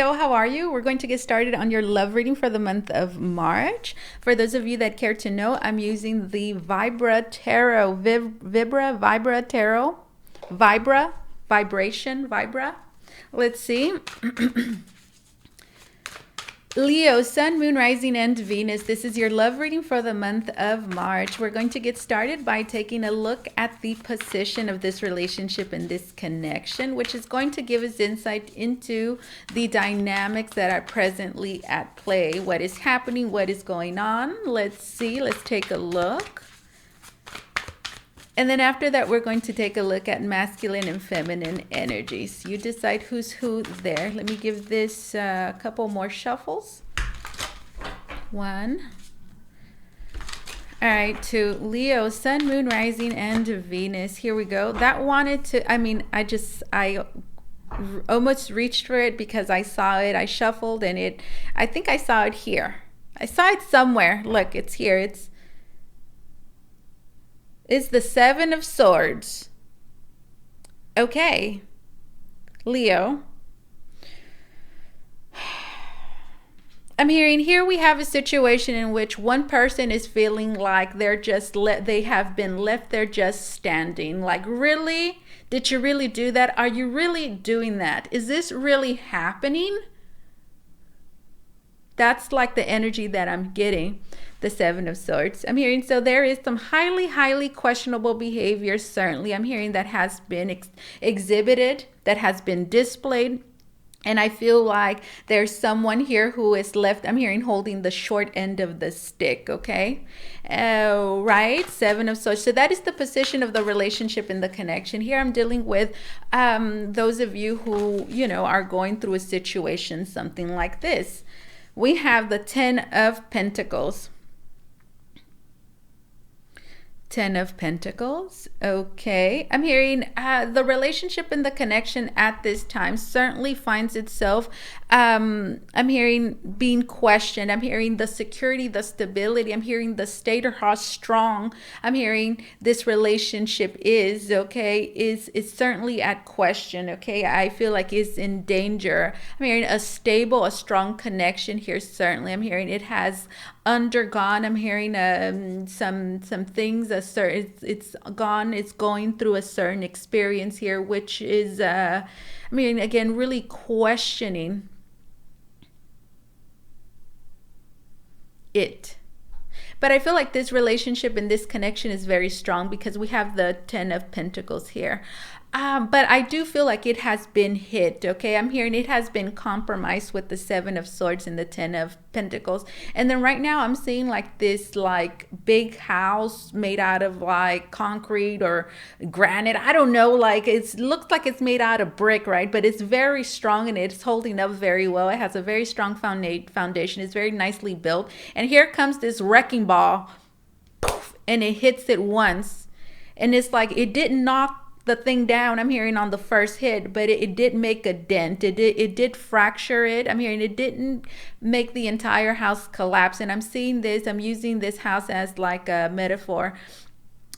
Leo, how are you? We're going to get started on your love reading for the month of March. For those of you that care to know, I'm using the Vibra Tarot, Vibra Tarot, Vibra. Let's see. Leo, Sun, Moon, Rising, and Venus. This is your love reading for the month of March. We're going to get started by taking a look at the position of this relationship and this connection, which is going to give us insight into the dynamics that are presently at play. What is happening? What is going on? Let's see. Let's take a look. And then after that, we're going to take a look at masculine and feminine energies. You decide who's who there. Let me give this a couple more shuffles. One. All right, to Leo, Sun, Moon, Rising, and Venus. Here we go. That wanted to, I almost reached for it because I saw it. I shuffled and I think I saw it here. I saw it somewhere. Look, it's here. It's the Seven of Swords. Okay, Leo. I'm hearing here we have a situation in which one person is feeling like they have been left there just standing. Like, really? Did you really do that? Are you really doing that? Is this really happening? That's like the energy that I'm getting. The Seven of Swords. I'm hearing, so there is some highly questionable behavior, certainly. I'm hearing that has been exhibited, that has been displayed. And I feel like there's someone here who is left, I'm hearing, holding the short end of the stick, okay? Right? Seven of Swords. So that is the position of the relationship and the connection. Here I'm dealing with those of you who, are going through a situation, something like this. We have the Ten of Pentacles. Ten of Pentacles. Okay. I'm hearing the relationship and the connection at this time certainly finds itself, I'm hearing, being questioned. I'm hearing the security, the stability. I'm hearing the state or how strong I'm hearing this relationship is, okay, is certainly at question, okay? I feel like it's in danger. I'm hearing a stable, a strong connection here, certainly. I'm hearing it has undergone, I'm hearing some things, it's going through a certain experience here, which is again, really questioning it. But I feel like this relationship and this connection is very strong because we have the Ten of Pentacles here. But I do feel like it has been hit, okay? I'm hearing it has been compromised with the Seven of Swords and the Ten of Pentacles. And then right now I'm seeing like this big house made out of like concrete or granite. I don't know, like it looks like it's made out of brick, right? But it's very strong and it's holding up very well. It has a very strong foundation. It's very nicely built. And here comes this wrecking ball, poof, and it hits it once. And it's like it didn't knock the thing down, I'm hearing, on the first hit, but it did make a dent. It did fracture it. I'm hearing it didn't make the entire house collapse. And I'm seeing this, I'm using this house as like a metaphor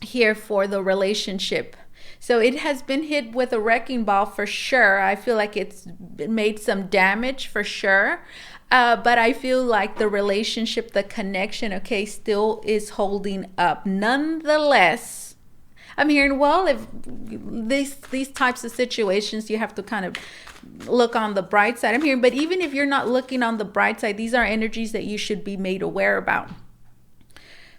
here for the relationship. So it has been hit with a wrecking ball for sure. I feel like it's made some damage for sure. But I feel like the relationship, the connection, okay, still is holding up. Nonetheless, I'm hearing, well, if these types of situations, you have to kind of look on the bright side. I'm hearing, but even if you're not looking on the bright side, these are energies that you should be made aware about.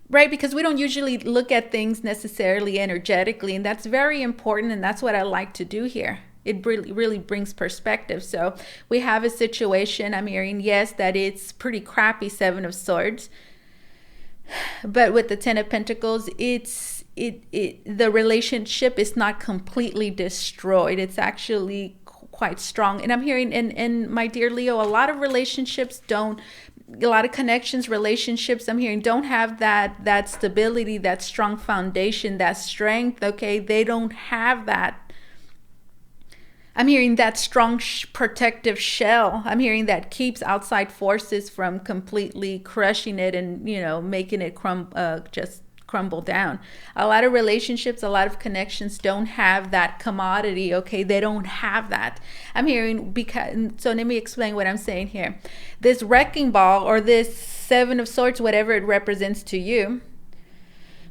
Right? Because we don't usually look at things necessarily energetically, and that's very important, and that's what I like to do here. It really brings perspective. So we have a situation, I'm hearing, yes, that it's pretty crappy, Seven of Swords. But with the Ten of Pentacles, the relationship is not completely destroyed. It's actually quite strong. And I'm hearing, and my dear Leo, a lot of relationships a lot of connections, relationships, I'm hearing, don't have that stability, that strong foundation, that strength, okay? They don't have that. I'm hearing that strong protective shell. I'm hearing that keeps outside forces from completely crushing it and, making it just crumble down. A lot of relationships, a lot of connections don't have that commodity, okay? They don't have that. I'm hearing, because, so let me explain what I'm saying here. This wrecking ball, or this Seven of Swords, whatever it represents to you,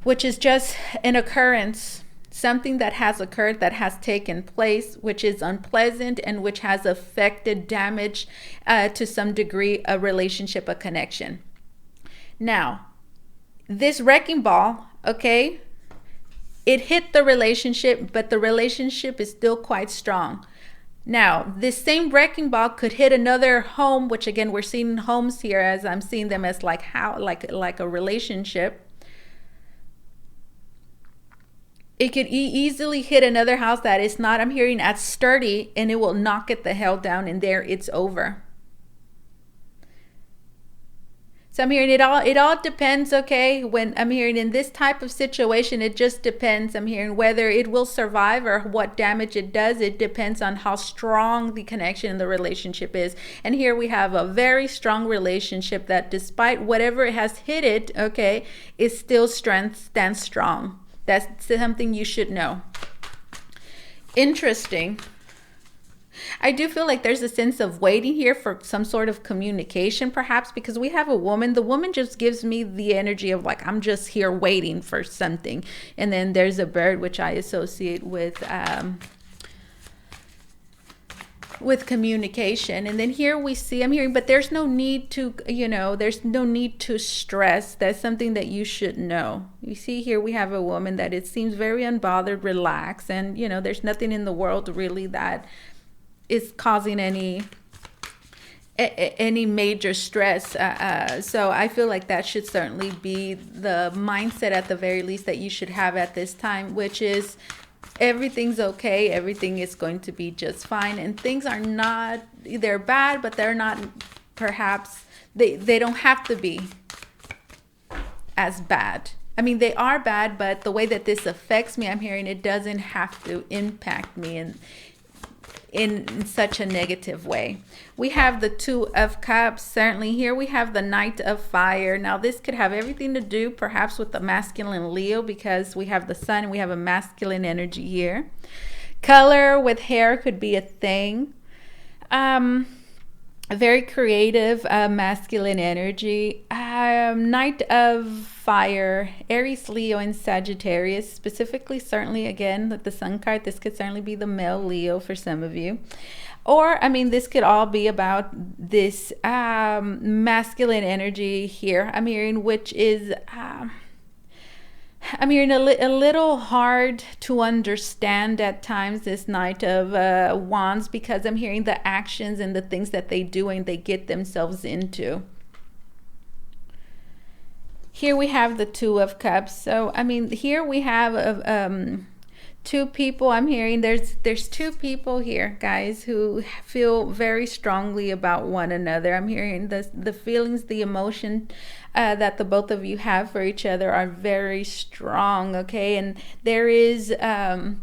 which is just an occurrence, something that has occurred, that has taken place, which is unpleasant and which has affected, damage to some degree, a relationship, a connection. Now, this wrecking ball, okay, it hit the relationship, but the relationship is still quite strong. Now, this same wrecking ball could hit another home, which again, we're seeing homes here as I'm seeing them as like a relationship. It could easily hit another house that is not, I'm hearing, as sturdy, and it will knock it the hell down, and there it's over. So I'm hearing it all depends, okay? When I'm hearing in this type of situation, it just depends. I'm hearing whether it will survive or what damage it does. It depends on how strong the connection in the relationship is. And here we have a very strong relationship that, despite whatever has hit it, okay, is still stands strong. That's something you should know. Interesting. I do feel like there's a sense of waiting here for some sort of communication, perhaps, because we have a woman. The woman just gives me the energy of like, I'm just here waiting for something. And then there's a bird, which I associate with communication. And then here we see, I'm hearing, but there's no need to, there's no need to stress. That's something that you should know. You see here we have a woman that it seems very unbothered, relaxed, and there's nothing in the world really that is causing any major stress. So I feel like that should certainly be the mindset, at the very least, that you should have at this time, which is everything's okay, everything is going to be just fine, and things are not, they're bad, but they're not, perhaps they don't have to be as bad. I mean, they are bad, but the way that this affects me, I'm hearing, it doesn't have to impact me in such a negative way. We have the Two of Cups. Certainly here we have the Knight of Fire. Now this could have everything to do perhaps with the masculine Leo, because we have the sun and we have a masculine energy here. Color with hair could be a thing. A very creative masculine energy. Knight of Fire, Aries, Leo, and Sagittarius. Specifically, certainly, again, the Sun card, this could certainly be the male Leo for some of you. Or, I mean, this could all be about this masculine energy here, I'm hearing, which is... I'm hearing a little hard to understand at times, this Knight of Wands, because I'm hearing the actions and the things that they do and they get themselves into. Here we have the Two of Cups. So, I mean, here we have two people. I'm hearing there's two people here, guys, who feel very strongly about one another. I'm hearing the feelings, the emotion that the both of you have for each other are very strong, okay? And there is a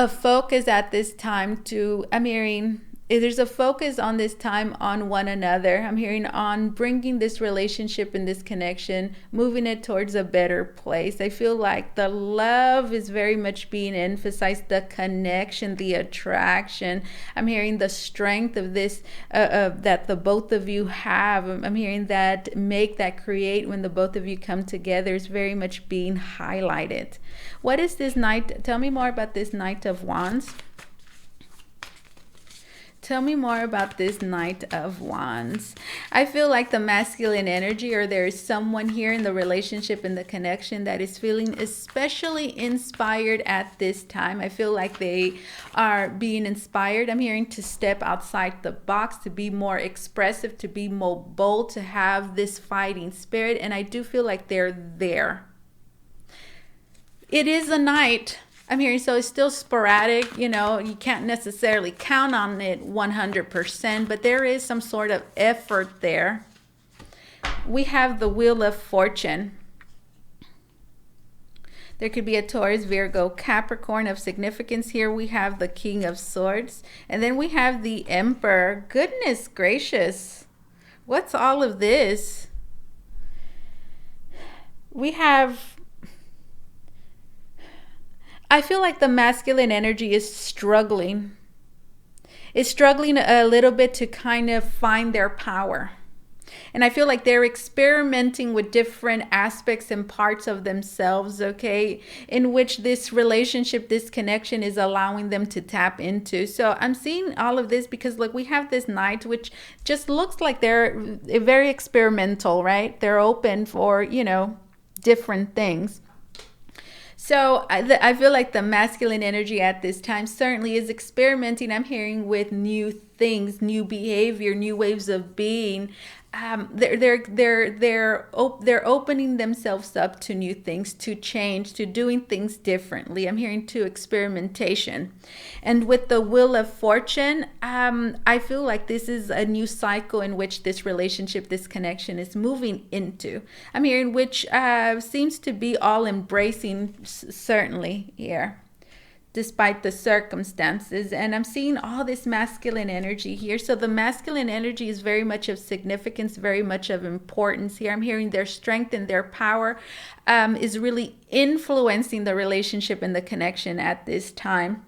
focus at this time to, I'm hearing, there's a focus on this time on one another. I'm hearing on bringing this relationship and this connection, moving it towards a better place. I feel like the love is very much being emphasized, the connection, the attraction. I'm hearing the strength of this, that the both of you have. I'm hearing that create when the both of you come together is very much being highlighted. What is this Knight? Tell me more about this Knight of Wands. Tell me more about this Knight of Wands. I feel like the masculine energy, or there is someone here in the relationship and the connection that is feeling especially inspired at this time. I feel like they are being inspired. I'm hearing to step outside the box, to be more expressive, to be more bold, to have this fighting spirit. And I do feel like they're there. It is a night. I'm hearing, so it's still sporadic, you can't necessarily count on it 100%, but there is some sort of effort there. We have the Wheel of Fortune. There could be a Taurus, Virgo, Capricorn of significance here. We have the King of Swords, and then we have the Emperor. Goodness gracious, what's all of this? we have, I feel like the masculine energy is struggling. It's struggling a little bit to kind of find their power. And I feel like they're experimenting with different aspects and parts of themselves, okay, in which this relationship, this connection is allowing them to tap into. So I'm seeing all of this because, look, we have this Knight, which just looks like they're very experimental, right? They're open for, different things. So I feel like the masculine energy at this time certainly is experimenting. I'm hearing with new things, new behavior, new ways of being. They're opening themselves up to new things, to change, to doing things differently. I'm hearing to experimentation, and with the Wheel of Fortune, I feel like this is a new cycle in which this relationship, this connection is moving into. I'm hearing which seems to be all embracing, certainly here, despite the circumstances. And I'm seeing all this masculine energy here. So the masculine energy is very much of significance, very much of importance here. I'm hearing their strength and their power is really influencing the relationship and the connection at this time.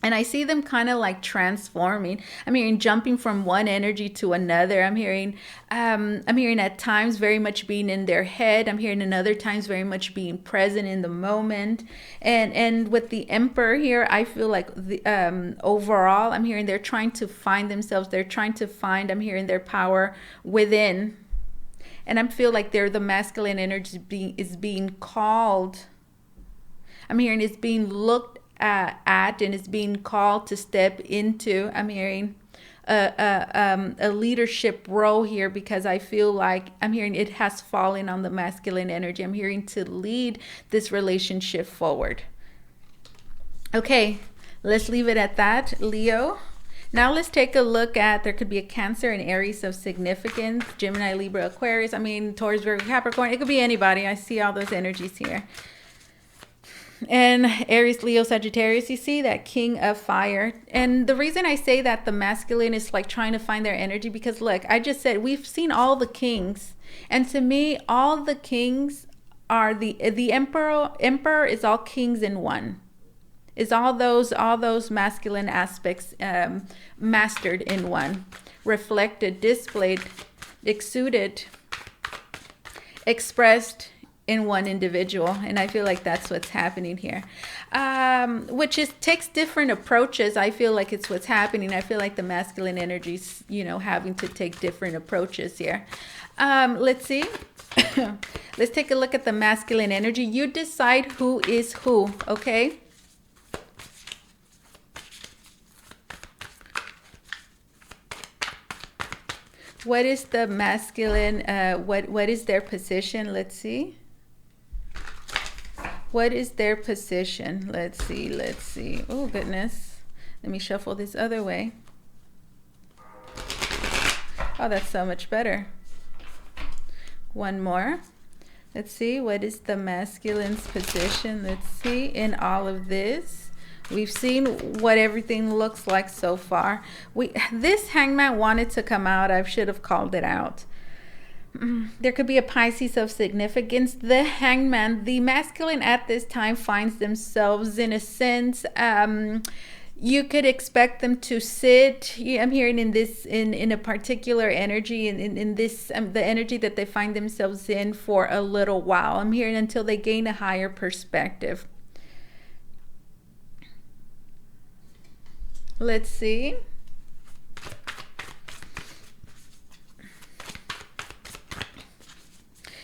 And I see them kind of like transforming. I'm hearing jumping from one energy to another. I'm hearing at times very much being in their head. I'm hearing in other times very much being present in the moment. And with the Emperor here, I feel like the overall, I'm hearing they're trying to find themselves. They're trying to find, I'm hearing their power within. And I feel like the masculine energy is being called. I'm hearing it's being looked at and is being called to step into. I'm hearing a leadership role here because I feel like I'm hearing it has fallen on the masculine energy. I'm hearing to lead this relationship forward. Okay, let's leave it at that, Leo. Now let's take a look at, there could be a Cancer and Aries of significance, Gemini, Libra, Aquarius. Taurus, Virgo, Capricorn. It could be anybody. I see all those energies here. And Aries, Leo, Sagittarius, you see that King of Fire. And the reason I say that the masculine is like trying to find their energy, because look, I just said we've seen all the kings. And to me, all the kings are the emperor is all kings in one. Is all those masculine aspects mastered in one, reflected, displayed, exuded, expressed in one individual. And I feel like that's what's happening here, which takes different approaches. I feel like it's what's happening. I feel like the masculine energy's having to take different approaches here. Let's see. Let's take a look at the masculine energy. You decide who is who, okay? What is the masculine, what is their position? Let's see. What is their position? Let's see. Oh, goodness. Let me shuffle this other way. Oh, that's so much better. One more. Let's see. What is the masculine's position? Let's see. In all of this. We've seen what everything looks like so far. This Hangman wanted to come out. I should have called it out. There could be a Pisces of significance. The Hangman, the masculine at this time finds themselves in a sense, you could expect them to sit. I'm hearing in a particular energy, in this, the energy that they find themselves in for a little while. I'm hearing until they gain a higher perspective. Let's see.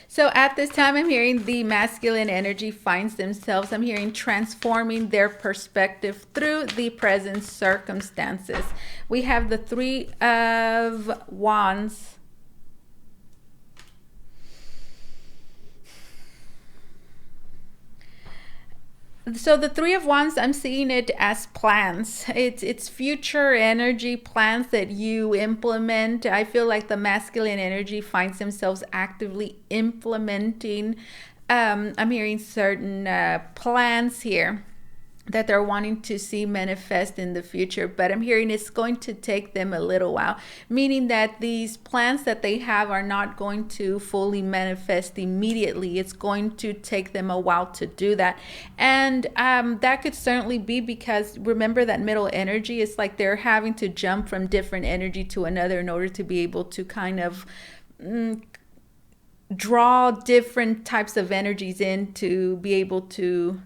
So at this time, I'm hearing the masculine energy finds themselves, I'm hearing transforming their perspective through the present circumstances. We have the Three of Wands. So the Three of Wands, I'm seeing it as plans. It's future energy, plans that you implement. I feel like the masculine energy finds themselves actively implementing. I'm hearing certain plans here. that they're wanting to see manifest in the future, but I'm hearing it's going to take them a little while, meaning that these plans that they have are not going to fully manifest immediately. It's going to take them a while to do that. And that could certainly be because remember that middle energy is like they're having to jump from different energy to another in order to be able to kind of draw different types of energies in to be able to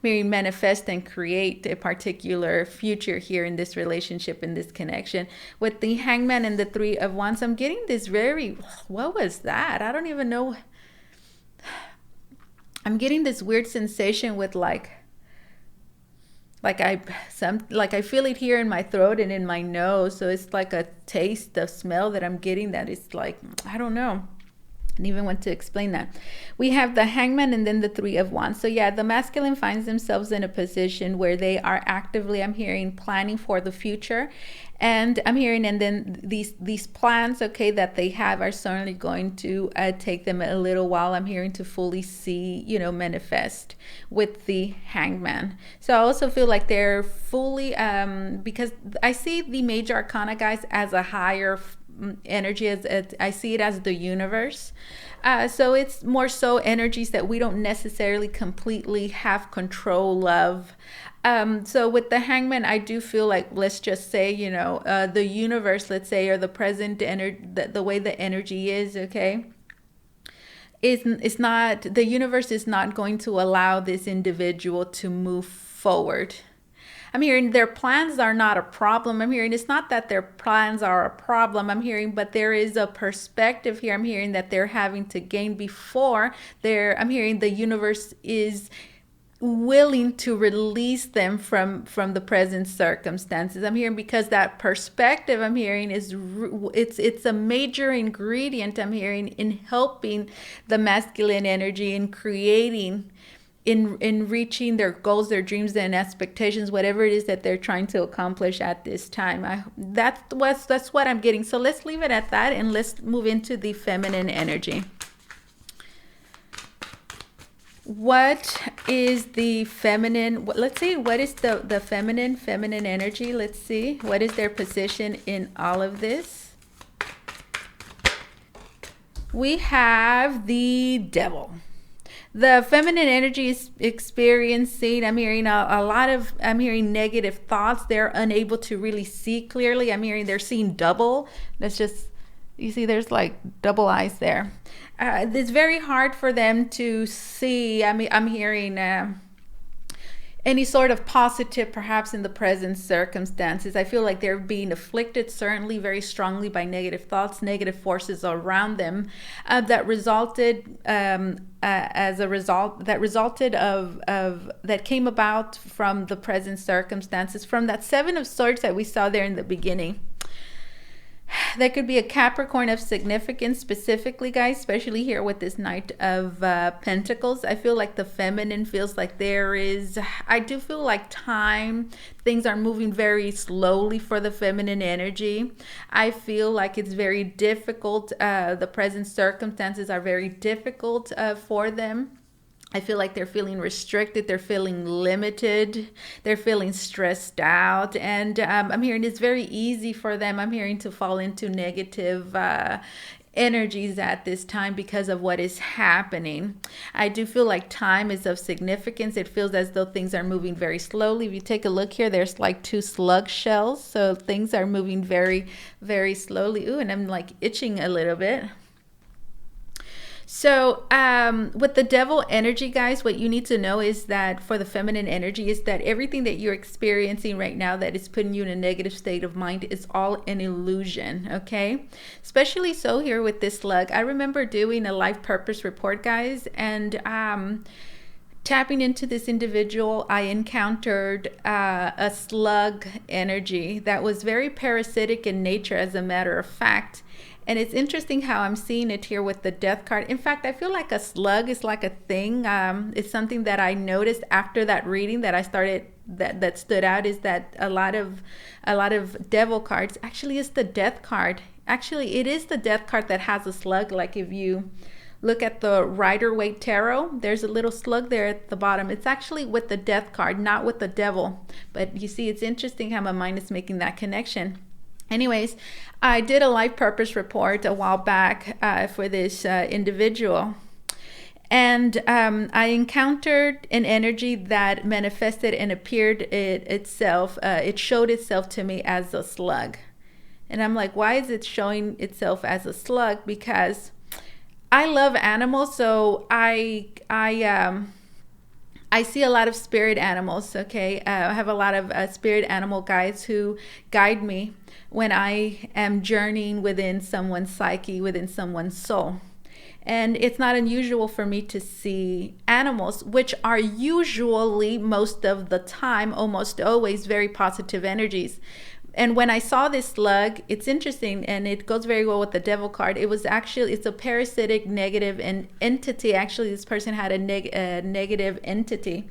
maybe manifest and create a particular future here in this relationship, in this connection. With the Hangman and the Three of Wands, I'm getting this very, what was that? I don't even know. I'm getting this weird sensation with like I feel it here in my throat and in my nose. So it's like a taste of smell that I'm getting that is like, I don't know. And even want to explain that. We have the Hangman and then the Three of Wands. So yeah, the masculine finds themselves in a position where they are actively, I'm hearing, planning for the future. And I'm hearing, and then these plans, okay, that they have are certainly going to take them a little while, I'm hearing, to fully see, manifest with the Hangman. So I also feel like they're fully, because I see the major arcana, guys, as a higher energy, as I see it as the universe. So it's more so energies that we don't necessarily completely have control of. So with the Hangman, I do feel like, let's just say, the universe, let's say, or the present energy, the way the energy is, okay, it's not, the universe is not going to allow this individual to move forward. I'm hearing their plans are not a problem. I'm hearing it's not that their plans are a problem. I'm hearing, but there is a perspective here. I'm hearing that they're having to gain before I'm hearing the universe is willing to release them from the present circumstances. I'm hearing because that perspective, I'm hearing, is it's a major ingredient, I'm hearing, in helping the masculine energy in creating, in reaching their goals, their dreams, and expectations, whatever it is that they're trying to accomplish at this time. That's what I'm getting. So let's leave it at that, and let's move into the feminine energy. What is the feminine? Let's see. What is the feminine energy? Let's see. What is their position in all of this? We have the Devil. The feminine energy is experiencing, I'm hearing I'm hearing negative thoughts. They're unable to really see clearly. I'm hearing they're seeing double. That's just, you see, there's like double eyes there. It's very hard for them to see. I'm hearing any sort of positive, perhaps, in the present circumstances. I feel like they're being afflicted, certainly, very strongly by negative thoughts, negative forces around them that resulted that came about from the present circumstances, from that Seven of Swords that we saw there in the beginning. That could be a Capricorn of significance specifically, guys, especially here with this Knight of Pentacles. I feel like the feminine feels like I do feel like things are moving very slowly for the feminine energy. I feel like it's very difficult. The present circumstances are very difficult for them. I feel like they're feeling restricted, they're feeling limited, they're feeling stressed out, and I'm hearing it's very easy for them, I'm hearing, to fall into negative energies at this time because of what is happening. I do feel like time is of significance. It feels as though things are moving very slowly. If you take a look here, there's like two slug shells, so things are moving very, very slowly. Ooh, and I'm like itching a little bit. So with the Devil energy, guys, what you need to know is that for the feminine energy is that everything that you're experiencing right now that is putting you in a negative state of mind is all an illusion, okay? Especially so here with this slug. I remember doing a life purpose report, guys, and tapping into this individual, I encountered a slug energy that was very parasitic in nature, as a matter of fact. And it's interesting how I'm seeing it here with the Death card. In fact, I feel like a slug is like a thing. It's something that I noticed after that reading that I started, that stood out, is that a lot of Devil cards actually is the Death card. Actually, it is the Death card that has a slug. Like if you look at the Rider-Waite Tarot, there's a little slug there at the bottom. It's actually with the Death card, not with the Devil. But you see, it's interesting how my mind is making that connection. Anyways, I did a life purpose report a while back for this individual. And I encountered an energy that manifested and appeared itself. It showed itself to me as a slug. And I'm like, why is it showing itself as a slug? Because I love animals, so I see a lot of spirit animals, okay? I have a lot of spirit animal guides who guide me when I am journeying within someone's psyche, within someone's soul. And it's not unusual for me to see animals, which are usually, most of the time, almost always, very positive energies. And when I saw this slug, it's interesting, and it goes very well with the Devil card. It's a parasitic negative entity. Actually, this person had a negative entity.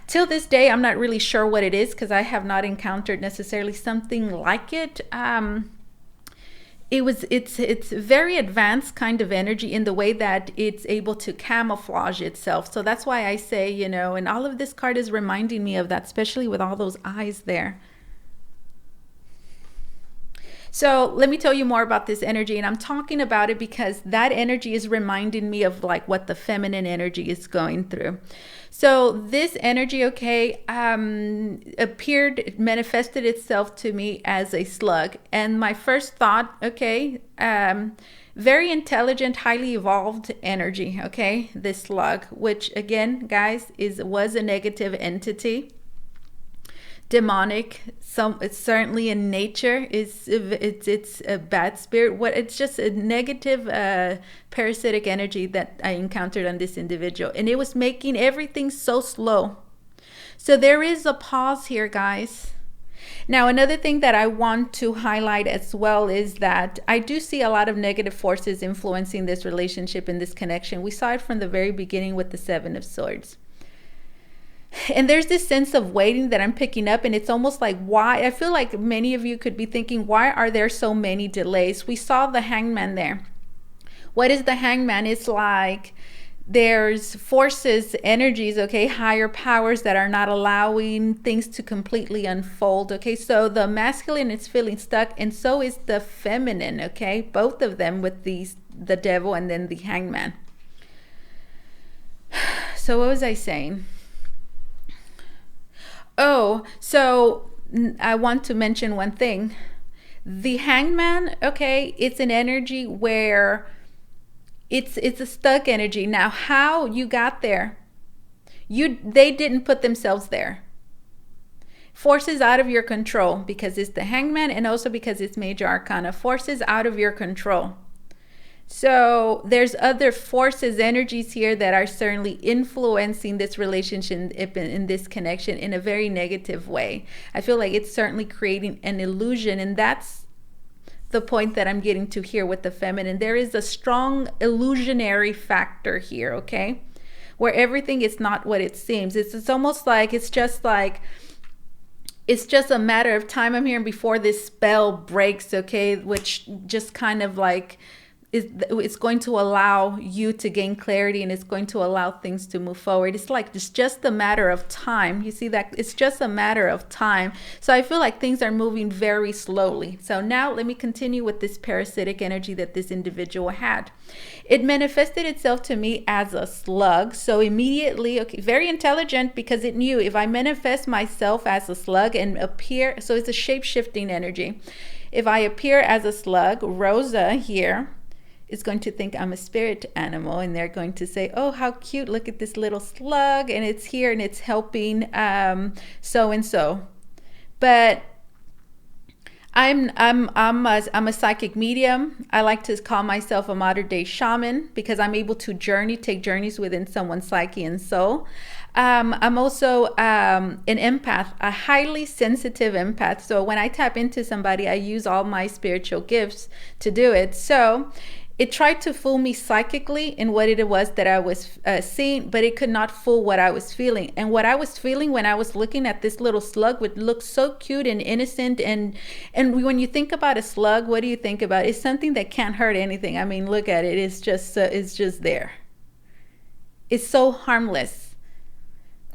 Till this day, I'm not really sure what it is, because I have not encountered necessarily something like it. It's very advanced kind of energy in the way that it's able to camouflage itself. So that's why I say, and all of this card is reminding me of that, especially with all those eyes there. So let me tell you more about this energy, and I'm talking about it because that energy is reminding me of like what the feminine energy is going through. So this energy, okay, manifested itself to me as a slug. And my first thought, okay, very intelligent, highly evolved energy, okay, this slug, which again, guys, was a negative entity. Demonic, it's certainly in nature, it's a bad spirit. It's just a negative parasitic energy that I encountered on this individual, and it was making everything so slow. So there is a pause here, guys. Now, another thing that I want to highlight as well is that I do see a lot of negative forces influencing this relationship and this connection. We saw it from the very beginning with the Seven of Swords. And there's this sense of waiting that I'm picking up, and it's almost like, why? I feel like many of you could be thinking, why are there so many delays? We saw the Hangman there. What is the Hangman? It's like there's forces, energies, okay, higher powers that are not allowing things to completely unfold, okay? So the masculine is feeling stuck, and so is the feminine, okay? Both of them with the Devil and then the Hangman. So what was I saying? Oh, so I want to mention one thing. The Hangman, okay, it's an energy where it's a stuck energy. Now, how you got there? They didn't put themselves there. Forces out of your control, because it's the Hangman, and also because it's Major Arcana. Forces out of your control. So there's other forces, energies here that are certainly influencing this relationship in this connection in a very negative way. I feel like it's certainly creating an illusion, and that's the point that I'm getting to here with the feminine. There is a strong illusionary factor here, okay? Where everything is not what it seems. It's almost like it's just a matter of time. I'm hearing before this spell breaks, okay? Which just kind of like it's going to allow you to gain clarity, and it's going to allow things to move forward. It's like it's just a matter of time. You see that? It's just a matter of time. So I feel like things are moving very slowly. So now let me continue with this parasitic energy that this individual had. It manifested itself to me as a slug. So immediately, okay, very intelligent, because it knew if I manifest myself as a slug and appear, so it's a shape-shifting energy. If I appear as a slug, Rosa here is going to think I'm a spirit animal, and they're going to say, oh, how cute, look at this little slug, and it's here and it's helping so and so. But I'm a psychic medium. I like to call myself a modern day shaman, because I'm able to take journeys within someone's psyche and soul. I'm also an empath, a highly sensitive empath. So when I tap into somebody, I use all my spiritual gifts to do it. So It tried to fool me psychically in what it was that I was seeing, but it could not fool what I was feeling. And what I was feeling when I was looking at this little slug, would look so cute and innocent. And when you think about a slug, what do you think about? It's something that can't hurt anything. I mean, look at it. It's just there. It's so harmless.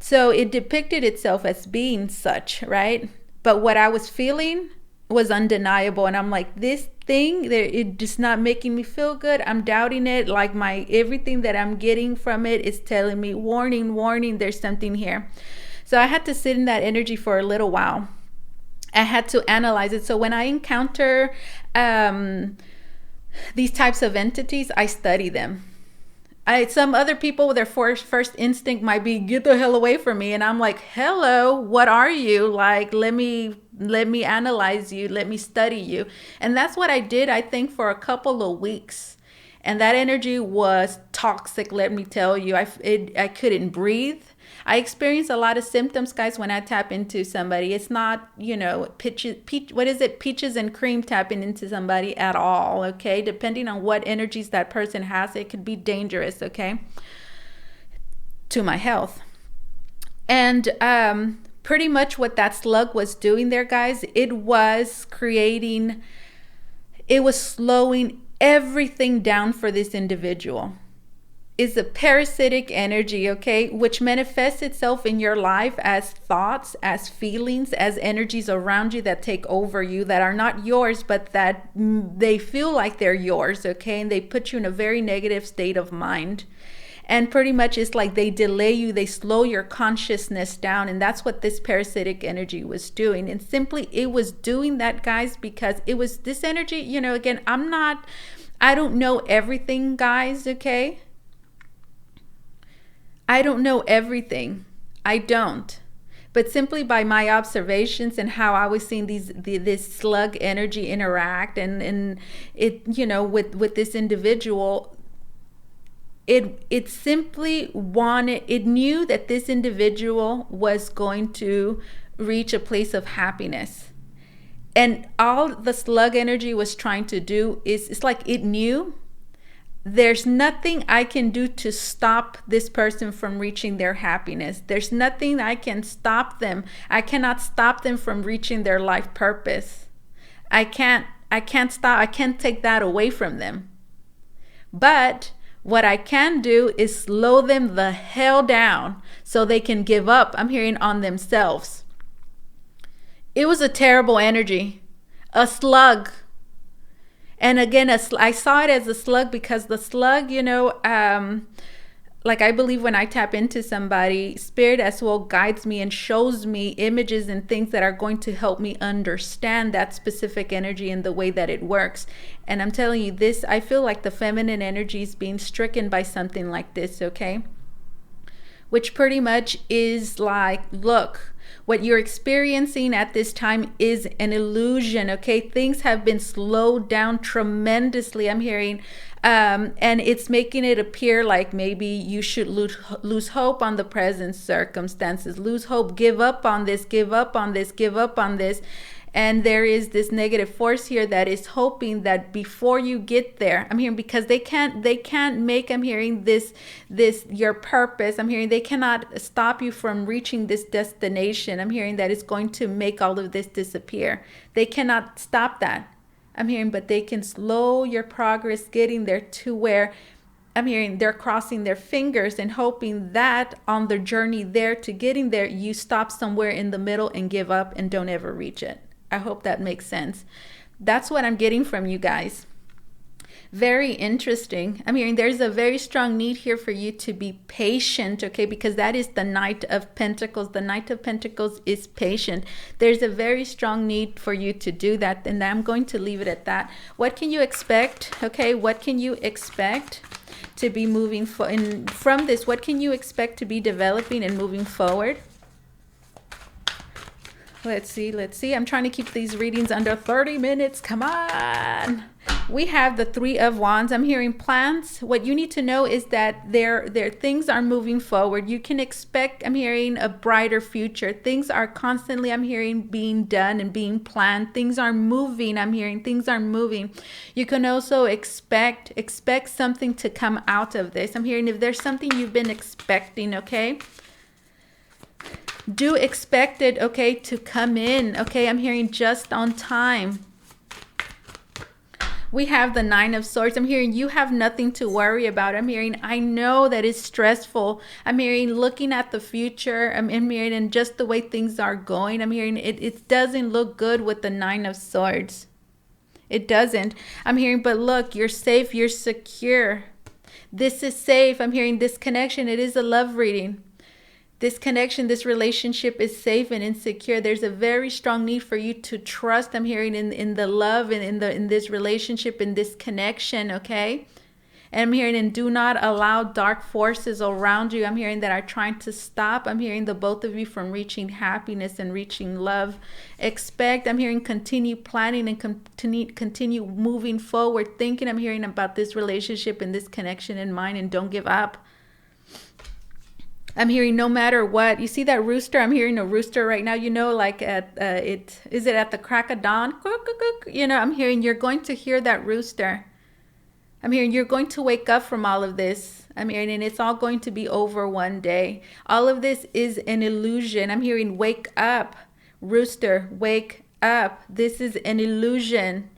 So it depicted itself as being such, right? But what I was feeling was undeniable, and I'm like, this thing there, it just not making me feel good. I'm doubting it. Like my everything that I'm getting from it is telling me, warning, warning, there's something here. So I had to sit in that energy for a little while. I had to analyze it. So when I encounter these types of entities, I study them. Some other people, their first instinct might be, get the hell away from me. And I'm like, hello, what are you? Like, let me analyze you. Let me study you. And that's what I did, I think, for a couple of weeks. And that energy was toxic, let me tell you. I couldn't breathe. I experience a lot of symptoms, guys, when I tap into somebody. It's not, peaches and cream tapping into somebody at all, okay? Depending on what energies that person has, it could be dangerous, okay, to my health. And pretty much what that slug was doing there, guys, it was slowing everything down for this individual. Is a parasitic energy, okay, which manifests itself in your life as thoughts, as feelings, as energies around you that take over you, that are not yours, but that they feel like they're yours, okay, and they put you in a very negative state of mind. And pretty much it's like they delay you, they slow your consciousness down, and that's what this parasitic energy was doing. And simply it was doing that, guys, because it was this energy, again, I don't know everything, guys, okay? I don't know everything. I don't. But simply by my observations and how I was seeing this slug energy interact and it, with this individual, it simply it knew that this individual was going to reach a place of happiness. And all the slug energy was trying to do is, it's like it knew there's nothing I can do to stop this person from reaching their happiness. There's nothing I can stop them. I cannot stop them from reaching their life purpose. I can't take that away from them. But what I can do is slow them the hell down so they can give up, I'm hearing, on themselves. It was a terrible energy. A slug. And again, I saw it as a slug because the slug, like I believe when I tap into somebody, spirit as well guides me and shows me images and things that are going to help me understand that specific energy and the way that it works. And I'm telling you this, I feel like the feminine energy is being stricken by something like this, okay? Which pretty much is like, look, what you're experiencing at this time is an illusion, okay? Things have been slowed down tremendously, I'm hearing, and it's making it appear like maybe you should lose hope on the present circumstances, lose hope, give up on this, give up on this, give up on this. And there is this negative force here that is hoping that before you get there, I'm hearing, because they can't make, I'm hearing, this your purpose. I'm hearing they cannot stop you from reaching this destination. I'm hearing that it's going to make all of this disappear. They cannot stop that. I'm hearing, but they can slow your progress getting there to where, I'm hearing, they're crossing their fingers and hoping that on the journey there to getting there, you stop somewhere in the middle and give up and don't ever reach it. I hope that makes sense. That's what I'm getting from you guys. Very interesting. I'm hearing there's a very strong need here for you to be patient, okay? Because that is the Knight of Pentacles. The Knight of Pentacles is patient. There's a very strong need for you to do that, and I'm going to leave it at that. What can you expect, okay? What can you expect to be moving from this? What can you expect to be developing and moving forward? Let's see. I'm trying to keep these readings under 30 minutes. Come on. We have the Three of Wands. I'm hearing plans. What you need to know is that their things are moving forward. You can expect, I'm hearing, a brighter future. Things are constantly, I'm hearing, being done and being planned. Things are moving. I'm hearing things are moving. You can also expect something to come out of this. I'm hearing if there's something you've been expecting, okay? Do expect it, okay, to come in, okay? I'm hearing just on time. We have the Nine of Swords. I'm hearing you have nothing to worry about. I'm hearing, I know that it's stressful. I'm hearing looking at the future. I'm hearing and just the way things are going. I'm hearing it doesn't look good with the Nine of Swords. It doesn't. I'm hearing, but look, you're safe. You're secure. This is safe. I'm hearing this connection. It is a love reading. This connection, this relationship is safe and insecure. There's a very strong need for you to trust. I'm hearing in the love and in this relationship, in this connection, okay? And I'm hearing, and do not allow dark forces around you. I'm hearing that are trying to stop. I'm hearing the both of you from reaching happiness and reaching love. Expect, I'm hearing, continue planning and continue moving forward, thinking. I'm hearing about this relationship and this connection in mind, and don't give up. I'm hearing no matter what. You see that rooster? I'm hearing a rooster right now. You know, like is it at the crack of dawn? You know, I'm hearing you're going to hear that rooster. I'm hearing you're going to wake up from all of this. I'm hearing, and it's all going to be over one day. All of this is an illusion. I'm hearing wake up, rooster, wake up. This is an illusion.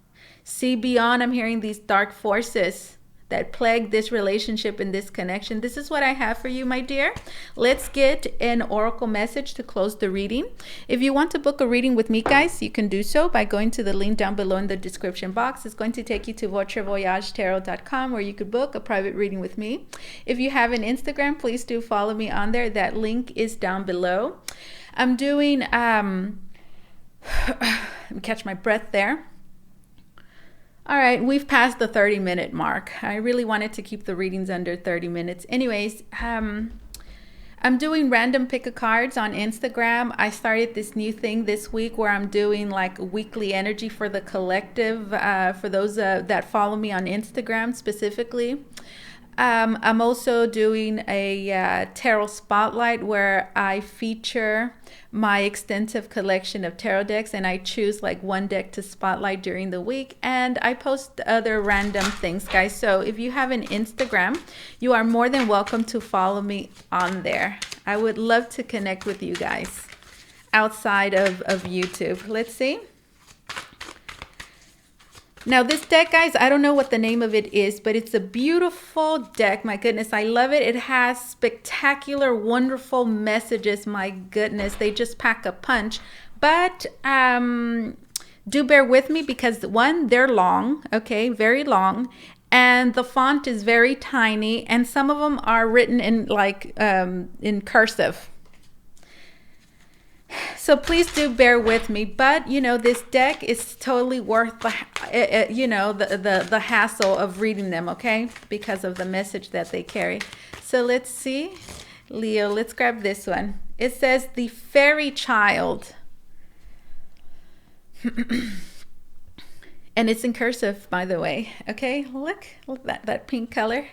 See beyond, I'm hearing, these dark forces that plague this relationship and this connection. This is what I have for you, my dear. Let's get an oracle message to close the reading. If you want to book a reading with me, guys, you can do so by going to the link down below in the description box. It's going to take you to Votre, Voyage, where you could book a private reading with me. If you have an Instagram, please do follow me on there. That link is down below. I'm doing, let me catch my breath there. All right, we've passed the 30-minute mark. I really wanted to keep the readings under 30 minutes. Anyways, I'm doing random pick-a-cards on Instagram. I started this new thing this week where I'm doing like weekly energy for the collective, for those that follow me on Instagram specifically. I'm also doing a tarot spotlight where I feature my extensive collection of tarot decks, and I choose like one deck to spotlight during the week, and I post other random things, guys. So if you have an Instagram, you are more than welcome to follow me on there. I would love to connect with you guys outside of YouTube. Let's see. Now this deck, guys, I don't know what the name of it is, but it's a beautiful deck. My goodness, I love it. It has spectacular, wonderful messages. My goodness, they just pack a punch. But do bear with me because, one, they're long, okay, very long. And the font is very tiny. And some of them are written in like in cursive. So please do bear with me, but you know, this deck is totally worth the you know, the hassle of reading them, okay, because of the message that they carry. So let's see, Leo, let's grab this one. It says the fairy child, and it's in cursive, by the way. Okay, look that pink color.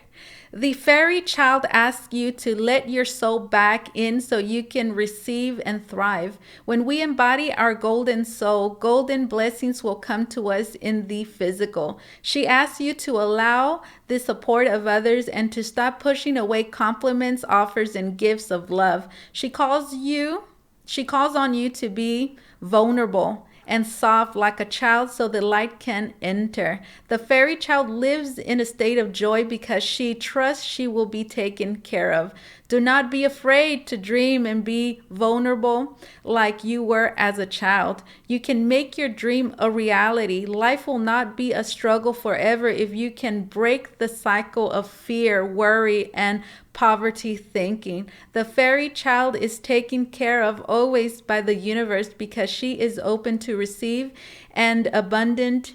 The fairy child asks you to let your soul back in so you can receive and thrive. When we embody our golden soul, golden blessings will come to us in the physical. She asks you to allow the support of others and to stop pushing away compliments, offers, and gifts of love. She calls on you to be vulnerable and soft like a child so the light can enter. The fairy child lives in a state of joy because she trusts she will be taken care of. Do not be afraid to dream and be vulnerable like you were as a child. You can make your dream a reality. Life will not be a struggle forever if you can break the cycle of fear, worry, and poverty thinking. The fairy child is taken care of always by the universe because she is open to receive and abundant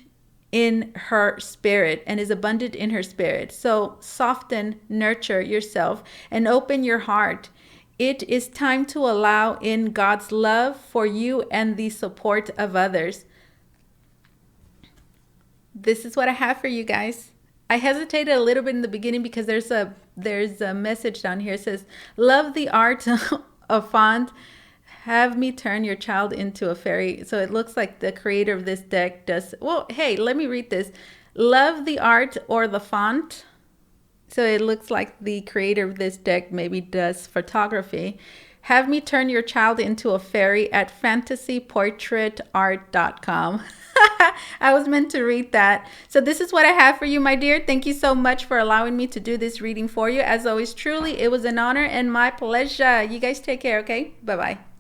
in her spirit, and is abundant in her spirit. So soften, nurture yourself, and open your heart. It is time to allow in God's love for you and the support of others. This is what I have for you guys. I hesitated a little bit in the beginning because there's a message down here. It says, "Love the art of font. Have me turn your child into a fairy." So it looks like the creator of this deck does. Well, hey, let me read this. Love the art or the font. So it looks like the creator of this deck maybe does photography. Have me turn your child into a fairy at fantasyportraitart.com. I was meant to read that. So this is what I have for you, my dear. Thank you so much for allowing me to do this reading for you. As always, truly, it was an honor and my pleasure. You guys take care, okay? Bye-bye.